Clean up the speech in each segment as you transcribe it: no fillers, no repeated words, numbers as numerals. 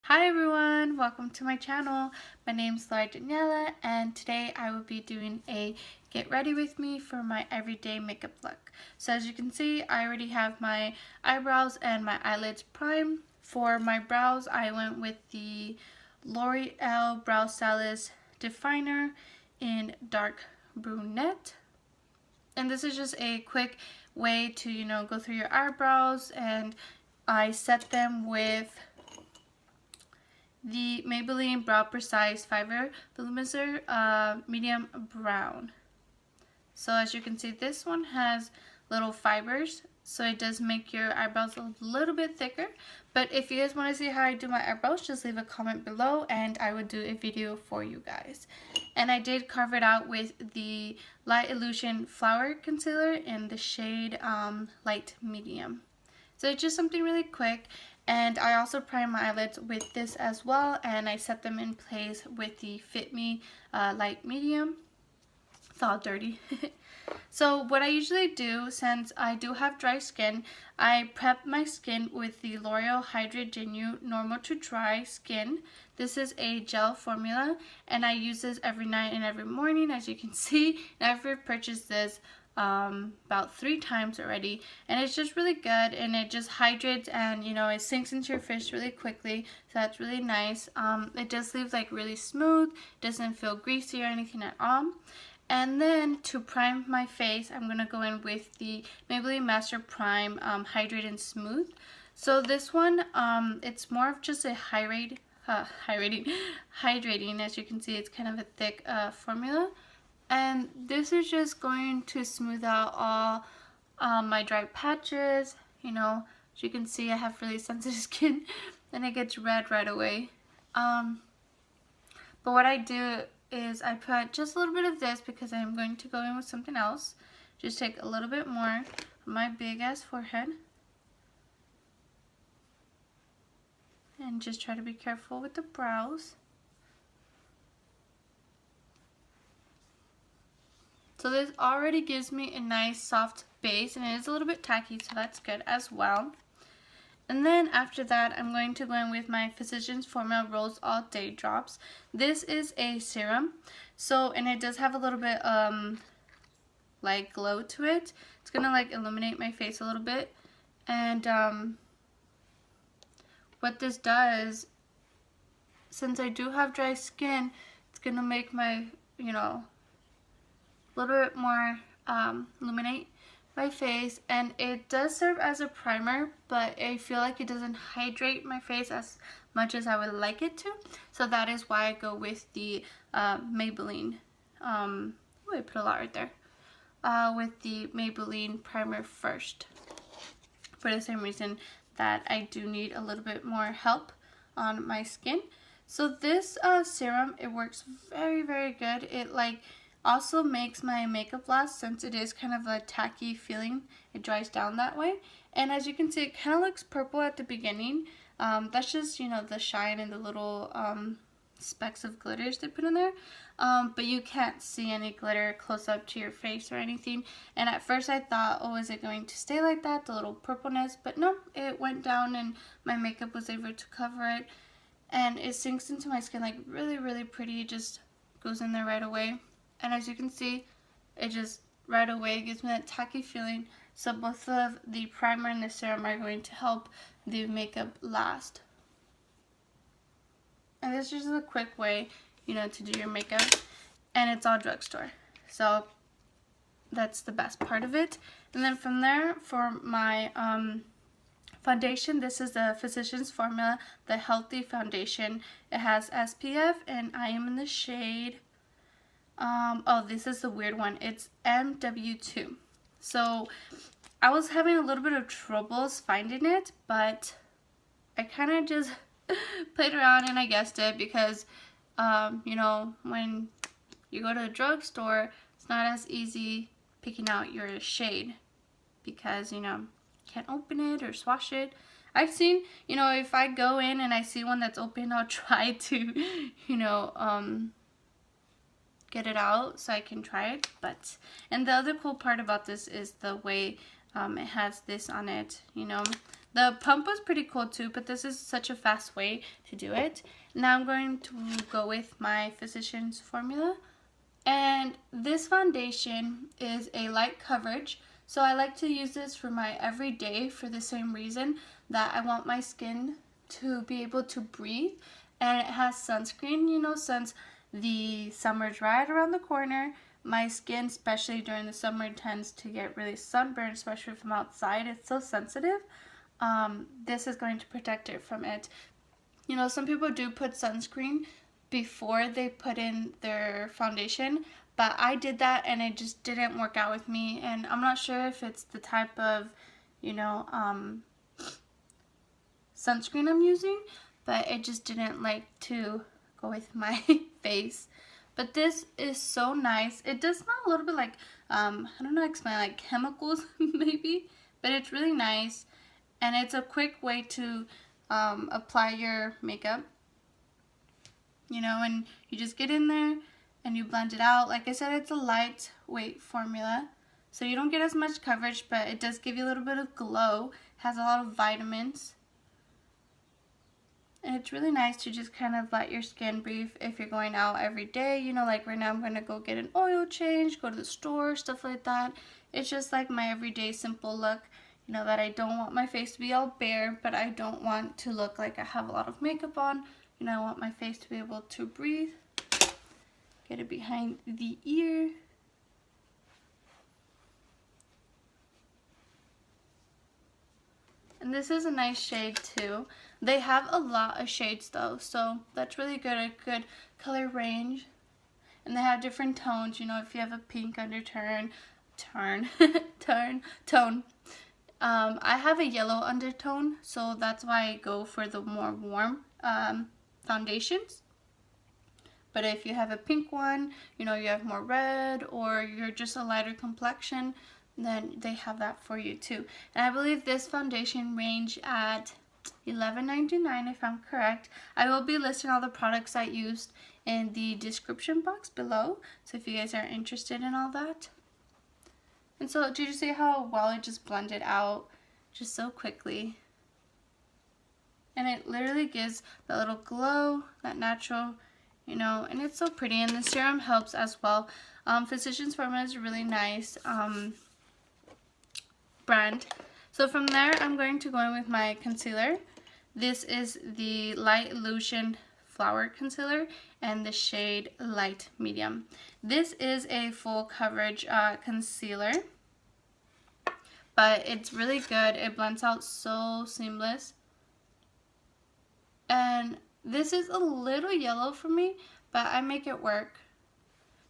Hi everyone, welcome to my channel. My name is Daniela and today I will be doing a get ready with me for my everyday makeup look. So as you can see, I already have my eyebrows and my eyelids primed. For my brows, I went with the L'Oreal Brow Stylist Definer in dark brunette. And this is just a quick way to, go through your eyebrows, and I set them with the Maybelline Brow Precise Fiber Volumizer medium brown. So as you can see, this one has little fibers, so it does make your eyebrows a little bit thicker. But if you guys want to see how I do my eyebrows, just leave a comment below and I would do a video for you guys. And I did carve it out with the Light Illusion Flower Concealer in the shade Light Medium. So it's just something really quick. And I also prime my eyelids with this as well, and I set them in place with the Fit Me Light Medium. It's all dirty. So what I usually do, since I do have dry skin, I prep my skin with the L'Oreal Hydra Genu Normal to Dry Skin. This is a gel formula, and I use this every night and every morning, as you can see. And I've purchased this about 3 times already, and it's just really good, and it just hydrates, and it sinks into your face really quickly, so that's really nice. It does leave like really smooth, doesn't feel greasy or anything at all. And then to prime my face, I'm gonna go in with the Maybelline Master Prime Hydrate and Smooth. So this one, it's more of just a hydrating. As you can see, it's kind of a thick formula. And this is just going to smooth out all my dry patches. As you can see, I have really sensitive skin and it gets red right away. But what I do is I put just a little bit of this because I'm going to go in with something else. Just take a little bit more on my big ass forehead. And just try to be careful with the brows. So this already gives me a nice soft base, and it is a little bit tacky, so that's good as well. And then after that, I'm going to go in with my Physicians Formula Rose All Day Drops. This is a serum, and it does have a little bit like glow to it. It's gonna like illuminate my face a little bit, and what this does, since I do have dry skin, it's gonna make my a little bit more illuminate my face, and it does serve as a primer, but I feel like it doesn't hydrate my face as much as I would like it to, so that is why I go with the Maybelline I put a lot right there with the Maybelline primer first, for the same reason that I do need a little bit more help on my skin. So this serum, it works very, very good. It also makes my makeup last, since it is kind of a tacky feeling. It dries down that way, and as you can see, it kind of looks purple at the beginning. That's just the shine and the little specks of glitters they put in there, but you can't see any glitter close up to your face or anything. And at first I thought, oh, is it going to stay like that, the little purpleness? But no, it went down and my makeup was able to cover it, and it sinks into my skin like really, really pretty. It just goes in there right away. And as you can see, it just right away gives me that tacky feeling. So both of the primer and the serum are going to help the makeup last. And this is just a quick way, to do your makeup. And it's all drugstore. So that's the best part of it. And then from there, for my foundation, this is the Physicians Formula, the Healthy Foundation. It has SPF, and I am in the shade this is the weird one. It's MW2. So I was having a little bit of troubles finding it, but I kind of just played around and I guessed it, because when you go to the drugstore, it's not as easy picking out your shade, because you can't open it or swatch it. I've seen, if I go in and I see one that's open, I'll try to get it out so I can try it. And the other cool part about this is the way it has this on it. The pump was pretty cool too, but this is such a fast way to do it. Now I'm going to go with my Physicians Formula. And this foundation is a light coverage. So I like to use this for my everyday for the same reason that I want my skin to be able to breathe. And it has sunscreen, you know, since the summer's right around the corner. My skin, especially during the summer, tends to get really sunburned, especially if I'm outside. It's so sensitive. This is going to protect it from it. You know, some people do put sunscreen before they put in their foundation, but I did that and it just didn't work out with me. And I'm not sure if it's the type of, you know, sunscreen I'm using, but it just didn't like to go with my face. But this is so nice. It does smell a little bit like, I don't know how to explain, like chemicals maybe, but it's really nice. And it's a quick way to apply your makeup. You know, and you just get in there and you blend it out. Like I said, it's a lightweight formula, so you don't get as much coverage, but it does give you a little bit of glow. It has a lot of vitamins. And it's really nice to just kind of let your skin breathe if you're going out every day. You know, like right now I'm going to go get an oil change, go to the store, stuff like that. It's just like my everyday simple look. You know, that I don't want my face to be all bare, but I don't want to look like I have a lot of makeup on. You know, I want my face to be able to breathe. Get it behind the ear. And this is a nice shade too. They have a lot of shades though, so that's really good, a good color range. And they have different tones, you know, if you have a pink undertone, tone. I have a yellow undertone, so that's why I go for the more warm foundations. But if you have a pink one, you know, you have more red, or you're just a lighter complexion, then they have that for you too. And I believe this foundation range at $11.99 if I'm correct. I will be listing all the products I used in the description box below, so if you guys are interested in all that. And so did you see how well it just blended out just so quickly? And it literally gives that little glow, that natural, you know, and it's so pretty. And the serum helps as well. Physicians Formula is a really nice brand. So from there, I'm going to go in with my concealer. This is the Light Illusion Flower Concealer and the shade Light Medium. This is a full coverage concealer, but it's really good. It blends out so seamless. And this is a little yellow for me, but I make it work.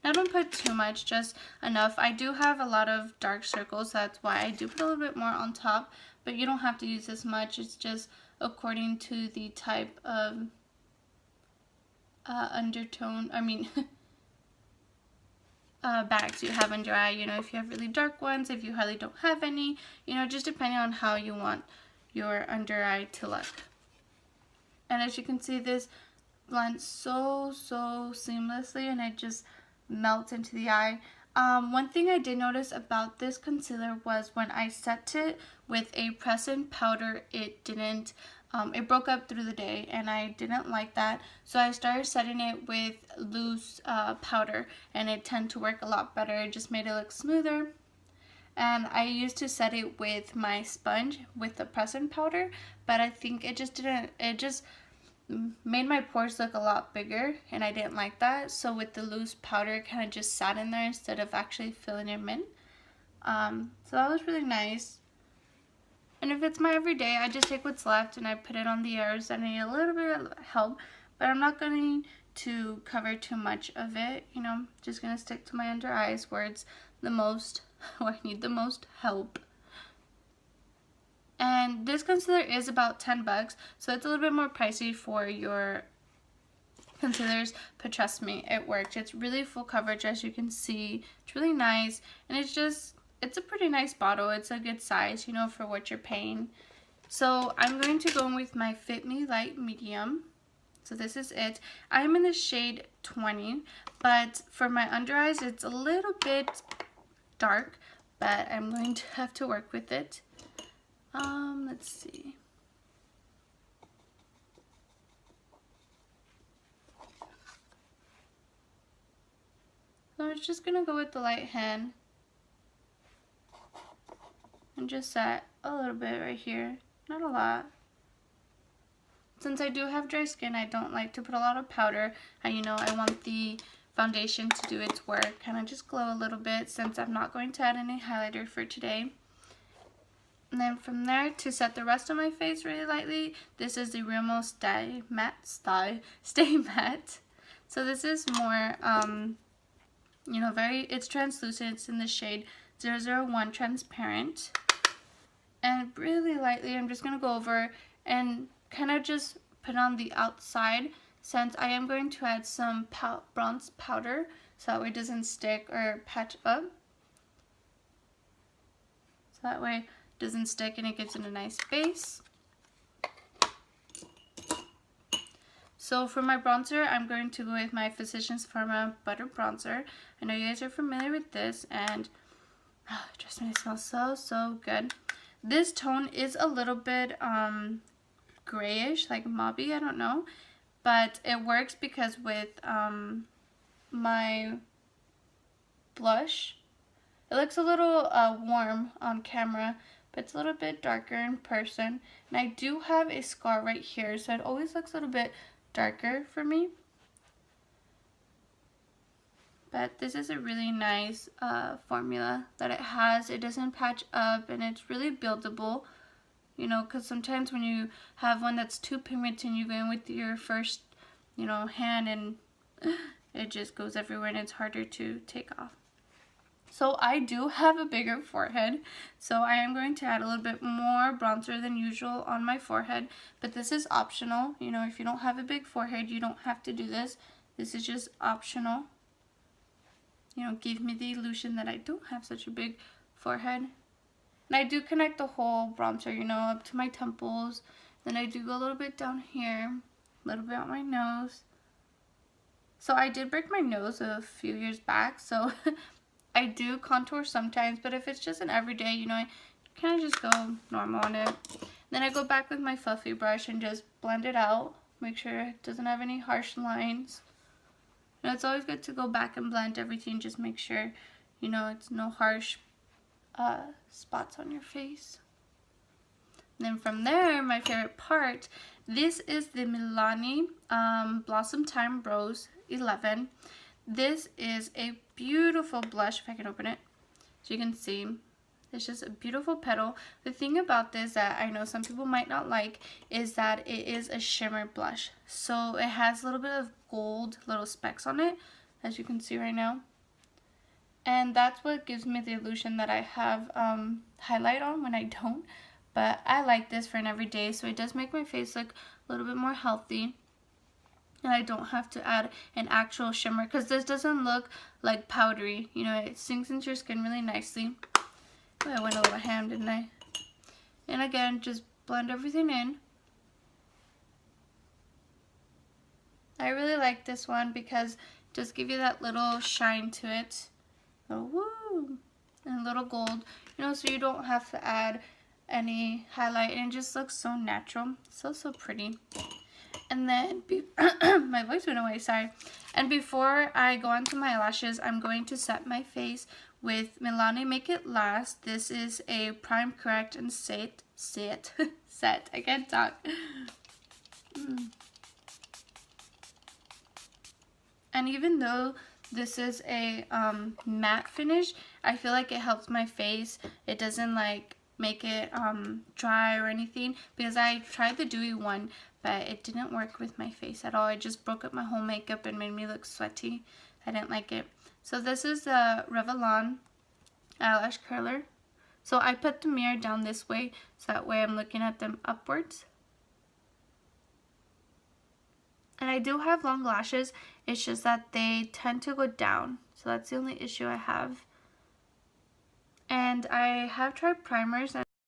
I don't put too much, just enough. I do have a lot of dark circles, that's why I do put a little bit more on top, but you don't have to use this much. It's just according to the type of undertone, bags you have under eye. You know, if you have really dark ones, if you hardly don't have any, you know, just depending on how you want your under eye to look. And as you can see, this blends so seamlessly, and it just melts into the eye. One thing I did notice about this concealer was when I set it with a press-in powder, it didn't, it broke up through the day, and I didn't like that. So I started setting it with loose powder, and it tended to work a lot better. It just made it look smoother. And I used to set it with my sponge with the press-in powder, but I think it just didn't, it just made my pores look a lot bigger, and I didn't like that. So with the loose powder, it kind of just sat in there instead of actually filling them in. So that was really nice. And if it's my everyday, I just take what's left and I put it on the areas that need a little bit of help, but I'm not going to cover too much of it. You know, I'm just going to stick to my under eyes where it's the most, where I need the most help. And this concealer is about $10, so it's a little bit more pricey for your concealers, but trust me, it worked. It's really full coverage, as you can see. It's really nice, and it's a pretty nice bottle. It's a good size, you know, for what you're paying. So I'm going to go in with my Fit Me Light Medium. So this is it. I'm in the shade 20, but for my under eyes, it's a little bit dark, but I'm going to have to work with it. Let's see. So I'm just gonna go with the light hand and just set a little bit right here, not a lot. Since I do have dry skin, I don't like to put a lot of powder, and you know, I want the foundation to do its work, kind of just glow a little bit, since I'm not going to add any highlighter for today. And then from there, to set the rest of my face really lightly, this is the Rimmel Stay Matte. So this is more, you know, it's translucent. It's in the shade 001 Transparent. And really lightly, I'm just going to go over and kind of just put on the outside, since I am going to add some bronze powder, so that way it doesn't stick or patch up. So that way it doesn't stick and it gives it a nice base. So for my bronzer, I'm going to go with my Physicians Pharma Butter Bronzer. I know you guys are familiar with this, and trust me, it smells so good. This tone is a little bit grayish, like mauvey, I don't know, but it works because with my blush, it looks a little warm on camera, but it's a little bit darker in person. And I do have a scar right here, so it always looks a little bit darker for me. But this is a really nice formula that it has. It doesn't patch up, and it's really buildable. You know, because sometimes when you have one that's too pigmented, you go in with your first, you know, hand, and it just goes everywhere, and it's harder to take off. So I do have a bigger forehead, so I am going to add a little bit more bronzer than usual on my forehead. But this is optional. You know, if you don't have a big forehead, you don't have to do this. This is just optional. You know, give me the illusion that I don't have such a big forehead. And I do connect the whole bronzer, you know, up to my temples. Then I do go a little bit down here, a little bit on my nose. So I did break my nose a few years back, so I do contour sometimes. But if it's just an everyday, you know, I kind of just go normal on it. Then I go back with my fluffy brush and just blend it out. Make sure it doesn't have any harsh lines. You know, it's always good to go back and blend everything. Just make sure, you know, it's no harsh spots on your face. And then from there, my favorite part, this is the Milani Blossom Time Rose 11. This is a beautiful blush, if I can open it, so you can see. It's just a beautiful petal. The thing about this that I know some people might not like is that it is a shimmer blush. So it has a little bit of gold little specks on it, as you can see right now. And that's what gives me the illusion that I have highlight on when I don't. But I like this for an everyday, so it does make my face look a little bit more healthy. And I don't have to add an actual shimmer, because this doesn't look like powdery. You know, it sinks into your skin really nicely. Oh, I went a little ham, didn't I? And again, just blend everything in. I really like this one because it does give you that little shine to it. Oh, woo! And a little gold, you know, so you don't have to add any highlight, and it just looks so natural. So pretty. And then, my voice went away, sorry. And before I go on to my lashes, I'm going to set my face with Milani Make It Last. This is a prime, correct, and set. I can't talk. And even though this is a matte finish, I feel like it helps my face. It doesn't like make it dry or anything, because I tried the dewy one, but it didn't work with my face at all. It just broke up my whole makeup and made me look sweaty. I didn't like it. So this is the Revlon eyelash curler. So I put the mirror down this way, so that way I'm looking at them upwards. And I do have long lashes, it's just that they tend to go down. So that's the only issue I have. And I have tried primers, and